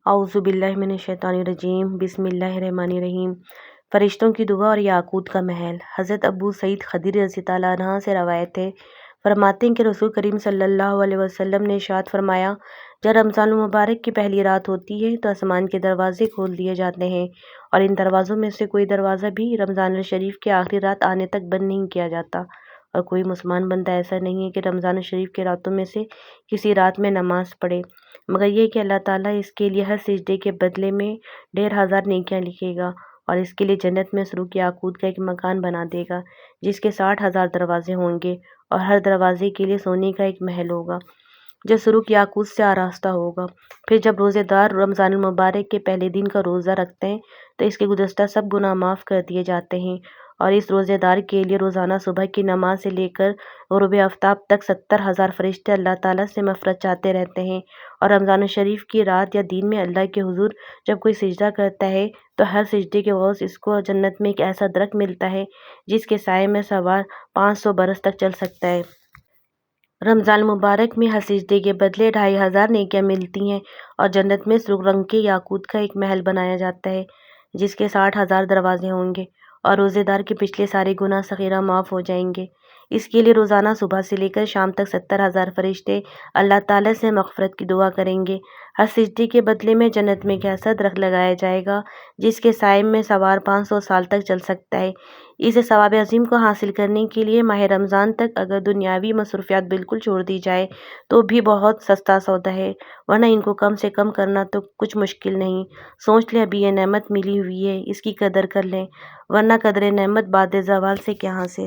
اعوذ باللہ من الشیطان الرجیم، بسم اللہ الرحمن الرحیم۔ فرشتوں کی دعا اور یاقوت کا محل۔ حضرت ابو سعید خدری رضی اللہ عنہ سے روایت ہے، فرماتے ہیں کہ رسول کریم صلی اللہ علیہ وسلم نے ارشاد فرمایا، جب رمضان المبارک کی پہلی رات ہوتی ہے تو آسمان کے دروازے کھول دیے جاتے ہیں اور ان دروازوں میں سے کوئی دروازہ بھی رمضان الشریف کی آخری رات آنے تک بند نہیں کیا جاتا، اور کوئی مسلمان بندہ ایسا نہیں ہے کہ رمضان الشریف کی راتوں میں سے کسی رات میں نماز پڑھے مگر یہ کہ اللہ تعالیٰ اس کے لیے ہر سجدے کے بدلے میں 1,500 نیکیاں لکھے گا، اور اس کے لیے جنت میں سرخ یاقوت کا ایک مکان بنا دے گا جس کے 60,000 دروازے ہوں گے، اور ہر دروازے کے لیے سونے کا ایک محل ہوگا جو سرخ یاقوت سے آراستہ ہوگا۔ پھر جب روزے دار رمضان المبارک کے پہلے دن کا روزہ رکھتے ہیں تو اس کے گزشتہ سب گناہ معاف کر دیے جاتے ہیں، اور اس روزے دار کے لیے روزانہ صبح کی نماز سے لے کر غروب آفتاب تک 70,000 فرشتے اللہ تعالیٰ سے مغفرت چاہتے رہتے ہیں۔ اور رمضان الشریف کی رات یا دن میں اللہ کے حضور جب کوئی سجدہ کرتا ہے تو ہر سجدے کے عوض اس کو جنت میں ایک ایسا درخت ملتا ہے جس کے سائے میں سوار 500 برس تک چل سکتا ہے۔ رمضان المبارک میں ہر سجدے کے بدلے 2,500 نیکیاں ملتی ہیں، اور جنت میں سرخ رنگ کے یاقوت کا ایک محل بنایا جاتا ہے جس کے 60,000 دروازے ہوں گے، اور روزے دار کے پچھلے سارے گناہ صغیرہ معاف ہو جائیں گے۔ اس کے لیے روزانہ صبح سے لے کر شام تک 70,000 فرشتے اللہ تعالیٰ سے مغفرت کی دعا کریں گے۔ ہر سجدے کے بدلے میں جنت میں ایک ایسا درخت لگایا جائے گا جس کے سائے میں سوار 500 سال تک چل سکتا ہے۔ اس ثواب عظیم کو حاصل کرنے کے لیے ماہ رمضان تک اگر دنیاوی مصروفیات بالکل چھوڑ دی جائے تو بھی بہت سستا سودا ہے، ورنہ ان کو کم سے کم کرنا تو کچھ مشکل نہیں۔ سوچ لیں ابھی یہ نعمت ملی ہوئی ہے، اس کی قدر کر لیں، ورنہ قدر نعمت بعد زوال سے کیا حاصل۔